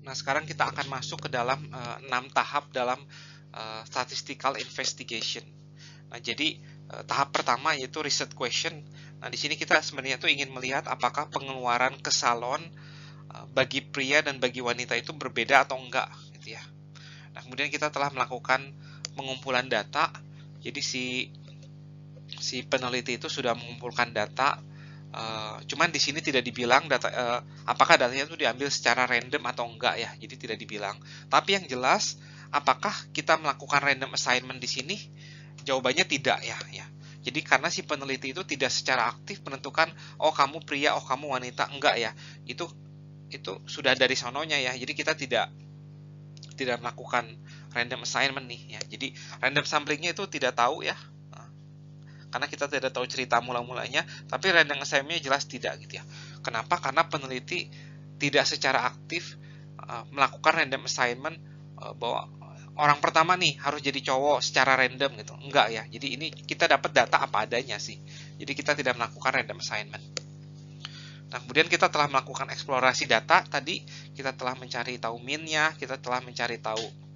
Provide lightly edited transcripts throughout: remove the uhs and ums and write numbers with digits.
Nah, sekarang kita akan masuk ke dalam 6 tahap dalam statistical investigation. Nah, jadi tahap pertama yaitu research question. Nah, di sini kita sebenarnya tuh ingin melihat apakah pengeluaran ke salon bagi pria dan bagi wanita itu berbeda atau enggak, gitu ya. Nah, kemudian kita telah melakukan pengumpulan data. Jadi si peneliti itu sudah mengumpulkan data. Cuman di sini tidak dibilang data apakah datanya itu diambil secara random atau enggak ya, jadi tidak dibilang. Tapi yang jelas, apakah kita melakukan random assignment di sini? Jawabannya tidak ya. Jadi karena si peneliti itu tidak secara aktif menentukan, oh kamu pria, oh kamu wanita, enggak ya. Itu sudah dari sononya ya. Jadi kita tidak melakukan random assignment nih ya. Jadi random samplingnya itu tidak tahu ya. Karena kita tidak tahu cerita mula-mulanya, tapi random assignment-nya jelas tidak gitu ya. Kenapa? Karena peneliti tidak secara aktif melakukan random assignment bahwa orang pertama nih harus jadi cowok secara random gitu. Enggak ya. Jadi ini kita dapat data apa adanya sih. Jadi kita tidak melakukan random assignment. Nah, kemudian kita telah melakukan eksplorasi data. Tadi kita telah mencari tahu mean-nya, kita telah mencari tahu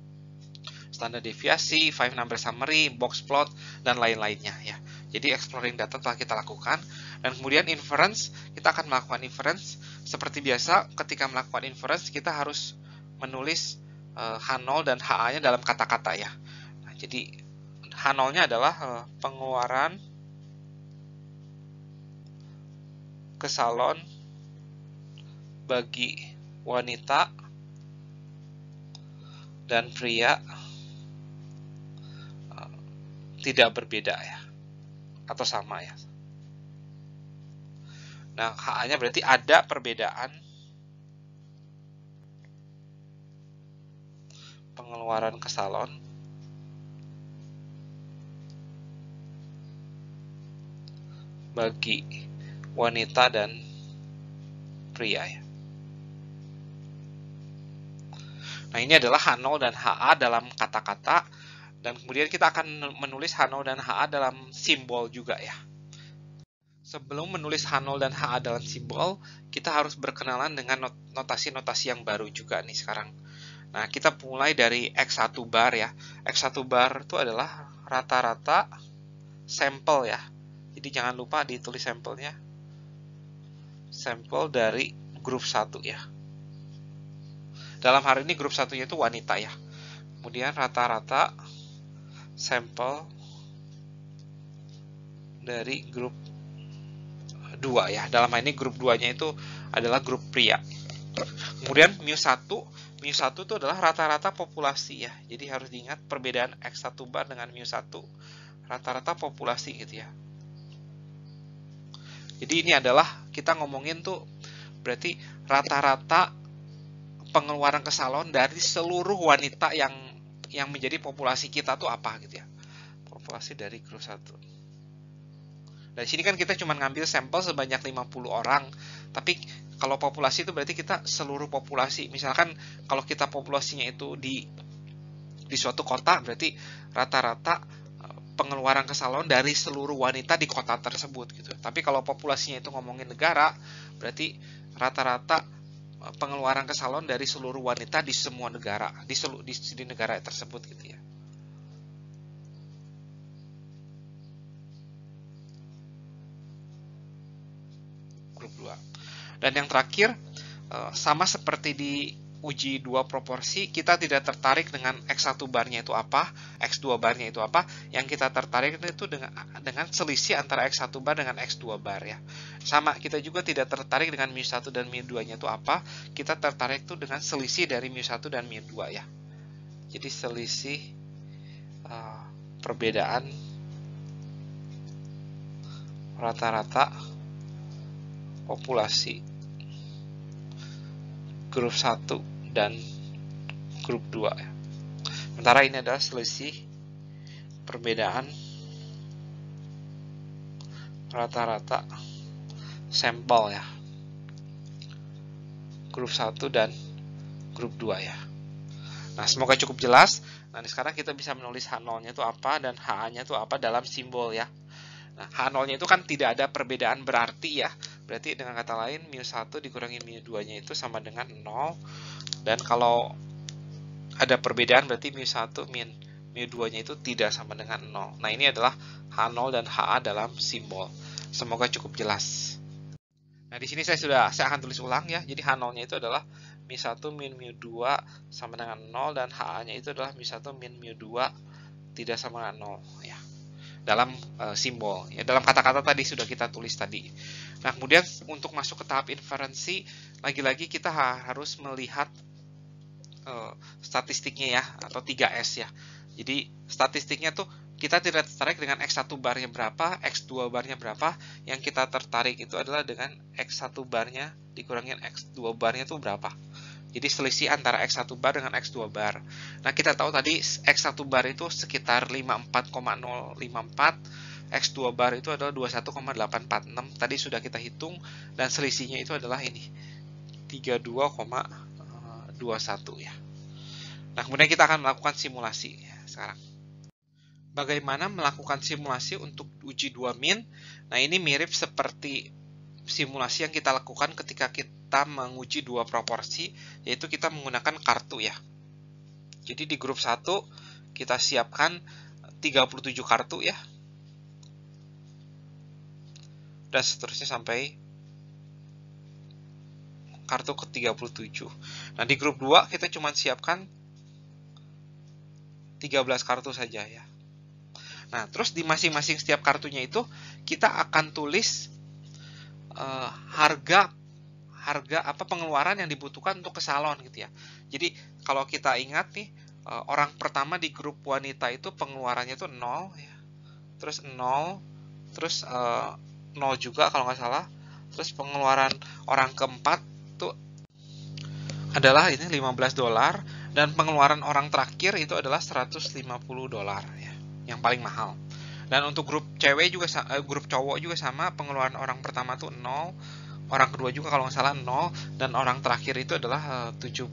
standar deviasi, five number summary, box plot, dan lain-lainnya ya. Jadi exploring data telah kita lakukan, dan kemudian inference, kita akan melakukan inference. Seperti biasa, ketika melakukan inference, kita harus menulis H0 dan HA-nya dalam kata-kata ya. Nah, jadi H0-nya adalah pengeluaran ke salon bagi wanita dan pria tidak berbeda ya, atau sama ya. Nah, HA-nya berarti ada perbedaan pengeluaran ke salon bagi wanita dan pria ya. Nah, ini adalah H0 dan HA dalam kata-kata, dan kemudian kita akan menulis H0 dan HA dalam simbol juga ya. Sebelum menulis H0 dan HA dalam simbol, kita harus berkenalan dengan notasi-notasi yang baru juga nih sekarang. Nah, kita mulai dari X1 bar ya. X1 bar itu adalah rata-rata sampel ya. Jadi jangan lupa ditulis sampelnya. Sampel dari grup 1 ya. Dalam hari ini grup 1-nya itu wanita ya. Kemudian rata-rata sampel dari grup 2 ya. Dalam hal ini grup 2-nya itu adalah grup pria. Kemudian mu1 itu adalah rata-rata populasi ya. Jadi harus diingat perbedaan X1 bar dengan mu1 rata-rata populasi gitu ya. Jadi ini adalah kita ngomongin tuh berarti rata-rata pengeluaran ke salon dari seluruh wanita yang menjadi populasi kita tuh apa gitu ya. Populasi dari grup 1. Dan sini kan kita cuma ngambil sampel sebanyak 50 orang. Tapi kalau populasi itu berarti kita seluruh populasi. Misalkan kalau kita populasinya itu di suatu kota, berarti rata-rata pengeluaran ke salon dari seluruh wanita di kota tersebut gitu. Tapi kalau populasinya itu ngomongin negara, berarti rata-rata pengeluaran ke salon dari seluruh wanita di semua negara, di negara tersebut gitu ya. Grup 2. Dan yang terakhir, sama seperti di uji 2 proporsi, kita tidak tertarik dengan X1 barnya itu apa, X2 barnya itu apa. Yang kita tertarik itu dengan selisih antara X1 bar dengan X2 bar ya. Sama, kita juga tidak tertarik dengan mu1 dan mu2-nya itu apa. Kita tertarik itu dengan selisih dari mu1 dan mu2 ya. Jadi selisih perbedaan rata-rata populasi grup 1 dan grup 2 ya. Sementara ini adalah selisih perbedaan rata-rata sampel ya. Grup 1 dan grup 2 ya. Nah, semoga cukup jelas. Nah, sekarang kita bisa menulis H0-nya itu apa dan HA-nya itu apa dalam simbol ya. Nah, H0-nya itu kan tidak ada perbedaan berarti ya. Berarti dengan kata lain mu1 dikurangi mu2-nya itu sama dengan 0. Dan kalau ada perbedaan berarti mu1 min mu2 nya itu tidak sama dengan 0. Nah, ini adalah H0 dan HA dalam simbol. Semoga cukup jelas. Nah, di sini saya akan tulis ulang ya. Jadi H0-nya itu adalah mu1 min mu2 sama dengan 0 dan HA-nya itu adalah mu1 min mu2 tidak sama dengan 0 ya. Dalam simbol ya, dalam kata-kata tadi sudah kita tulis tadi. Nah, kemudian untuk masuk ke tahap inferensi, lagi-lagi kita harus melihat statistiknya ya, atau 3S ya. Jadi statistiknya tuh kita tidak tertarik dengan X1 barnya berapa, X2 barnya berapa. Yang kita tertarik itu adalah dengan X1 barnya dikurangin X2 barnya itu berapa. Jadi selisih antara X1 bar dengan X2 bar. Nah, kita tahu tadi X1 bar itu sekitar 54,054, X2 bar itu adalah 21,846. Tadi sudah kita hitung dan selisihnya itu adalah ini 32,21 ya. Nah, kemudian kita akan melakukan simulasi ya, sekarang. Bagaimana melakukan simulasi untuk uji 2 min? Nah, ini mirip seperti simulasi yang kita lakukan ketika kita menguji 2 proporsi, yaitu kita menggunakan kartu ya. Jadi di grup 1 kita siapkan 37 kartu ya. Dan seterusnya sampai kartu ke-37. Nah, di grup 2 kita cuma siapkan 13 kartu saja ya. Nah, terus di masing-masing setiap kartunya itu kita akan tulis harga apa pengeluaran yang dibutuhkan untuk ke salon gitu ya. Jadi kalau kita ingat nih, orang pertama di grup wanita itu pengeluarannya itu 0 ya. Terus 0, terus 0 juga kalau nggak salah. Terus pengeluaran orang keempat itu adalah ini $15 dan pengeluaran orang terakhir itu adalah $150 ya, yang paling mahal. Dan untuk grup cewek juga grup cowok juga sama, pengeluaran orang pertama tuh 0, orang kedua juga kalau nggak salah 0, dan orang terakhir itu adalah $70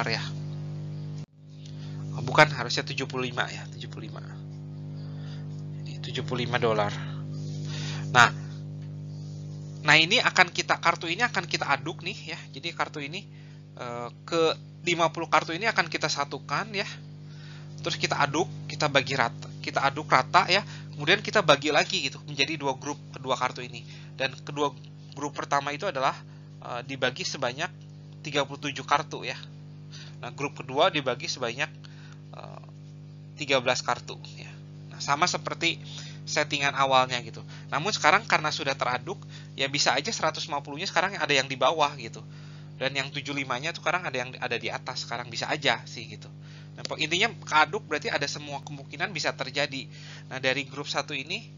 ya. Bukan, harusnya 75 ya, 75. $75. Nah, ini kartu ini akan kita aduk nih ya. Jadi kartu ini ke 50 kartu ini akan kita satukan ya. Terus kita aduk, kita aduk rata ya. Kemudian kita bagi lagi gitu menjadi 2 grup kedua kartu ini. Dan kedua grup pertama itu adalah dibagi sebanyak 37 kartu ya. Nah, grup kedua dibagi sebanyak 13 kartu ya. Nah, sama seperti settingan awalnya gitu. Namun sekarang karena sudah teraduk, ya bisa aja 150-nya sekarang ada yang di bawah gitu. Dan yang 75-nya tuh sekarang ada di atas, sekarang bisa aja sih gitu. Nah, intinya keaduk berarti ada semua kemungkinan bisa terjadi. Nah, dari grup 1 ini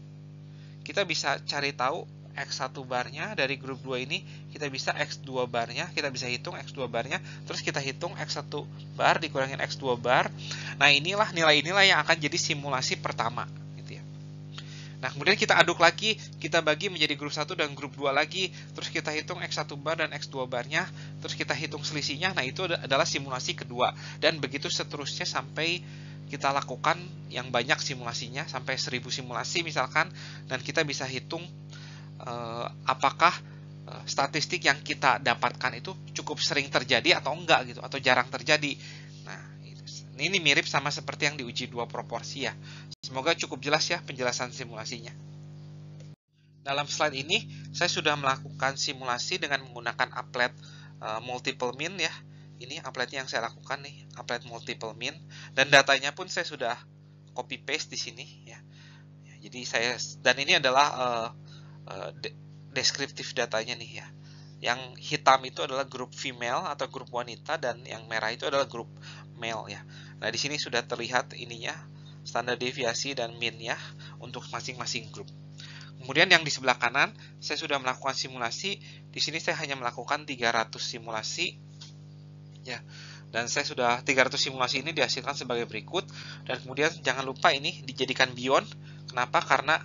kita bisa cari tahu X1 barnya, dari grup 2 ini kita bisa X2 barnya, kita bisa hitung X2 barnya, terus kita hitung X1 bar dikurangin X2 bar. Nah, nilai-inilah yang akan jadi simulasi pertama gitu ya. Nah, kemudian kita aduk lagi, kita bagi menjadi grup 1 dan grup 2 lagi, terus kita hitung X1 bar dan X2 barnya, terus kita hitung selisihnya. Nah, itu adalah simulasi kedua, dan begitu seterusnya sampai kita lakukan yang banyak simulasinya, sampai 1000 simulasi misalkan, dan kita bisa hitung apakah statistik yang kita dapatkan itu cukup sering terjadi atau enggak gitu, atau jarang terjadi. Nah, ini mirip sama seperti yang diuji 2 proporsi ya. Semoga cukup jelas ya penjelasan simulasinya. Dalam slide ini saya sudah melakukan simulasi dengan menggunakan applet multiple min ya. Ini appletnya yang saya lakukan nih, applet multiple min, dan datanya pun saya sudah copy paste di sini ya. Jadi dan ini adalah deskriptif datanya nih ya. Yang hitam itu adalah grup female atau grup wanita, dan yang merah itu adalah grup male ya. Nah, di sini sudah terlihat ininya, standar deviasi dan min ya untuk masing-masing grup. Kemudian yang di sebelah kanan saya sudah melakukan simulasi. Di sini saya hanya melakukan 300 simulasi ya. Dan saya sudah 300 simulasi ini dihasilkan sebagai berikut, dan kemudian jangan lupa ini dijadikan beyond. Kenapa? Karena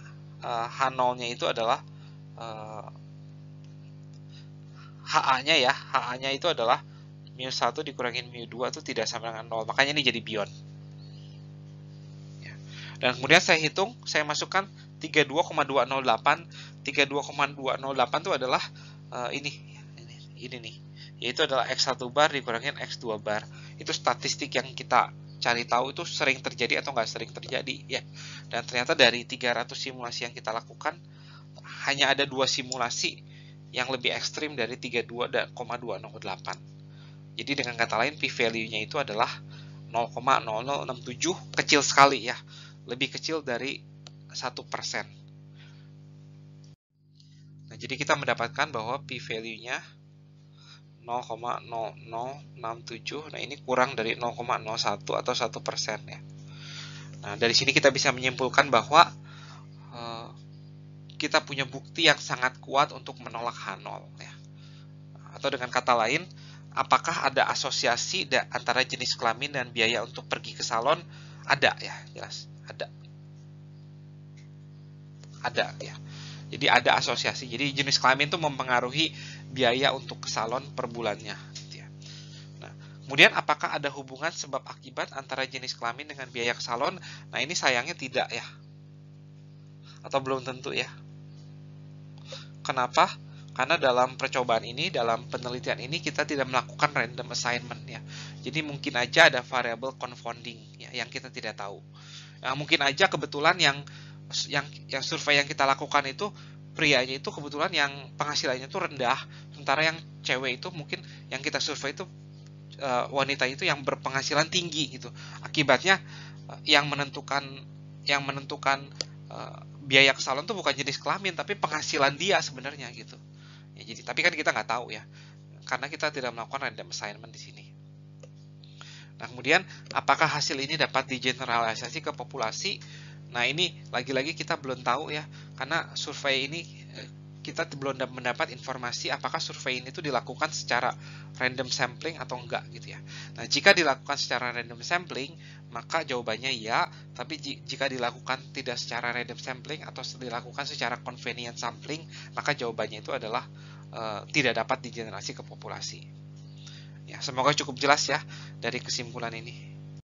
H0-nya itu adalah HA-nya ya. HA-nya itu adalah mu1 dikurangin mu2 itu tidak sama dengan 0. Makanya ini jadi beyond. Ya. Dan kemudian saya hitung, saya masukkan 32,208. 32,208 itu adalah ini nih. yaitu adalah X1 bar dikurangin X2 bar. Itu statistik yang kita cari tahu itu sering terjadi atau nggak sering terjadi ya. Dan ternyata dari 300 simulasi yang kita lakukan, hanya ada 2 simulasi yang lebih ekstrim dari 32,208. Jadi dengan kata lain p-value-nya itu adalah 0,0067, kecil sekali ya, lebih kecil dari 1%. Nah, jadi kita mendapatkan bahwa p-value-nya 0,0067. Nah, ini kurang dari 0,01 atau 1% ya. Nah, dari sini kita bisa menyimpulkan bahwa kita punya bukti yang sangat kuat untuk menolak H0 ya. Atau dengan kata lain, apakah ada asosiasi antara jenis kelamin dan biaya untuk pergi ke salon? Ada ya, jelas ada. Ada ya. Jadi ada asosiasi. Jadi jenis kelamin itu mempengaruhi biaya untuk ke salon per bulannya. Gitu ya. Nah, kemudian apakah ada hubungan sebab akibat antara jenis kelamin dengan biaya ke salon? Nah, ini sayangnya tidak ya. Atau belum tentu ya. Kenapa? Karena dalam percobaan ini, dalam penelitian ini kita tidak melakukan random assignment ya. Jadi mungkin aja ada variabel confounding ya, yang kita tidak tahu. Nah, mungkin aja kebetulan yang survei yang kita lakukan itu prianya itu kebetulan yang penghasilannya itu rendah, sementara yang cewek itu mungkin yang kita survei itu wanita itu yang berpenghasilan tinggi gitu. Akibatnya yang menentukan biaya ke salon itu bukan jenis kelamin tapi penghasilan dia sebenarnya gitu. Ya, jadi tapi kan kita nggak tahu ya, karena kita tidak melakukan random assignment di sini. Nah, kemudian apakah hasil ini dapat digeneralisasi ke populasi? Nah, ini lagi-lagi kita belum tahu ya, karena survei ini kita belum mendapat informasi apakah survei ini tuh dilakukan secara random sampling atau enggak gitu ya. Nah, jika dilakukan secara random sampling, maka jawabannya iya, tapi jika dilakukan tidak secara random sampling atau dilakukan secara convenient sampling, maka jawabannya itu adalah tidak dapat digenerasi ke populasi. Ya, semoga cukup jelas ya dari kesimpulan ini.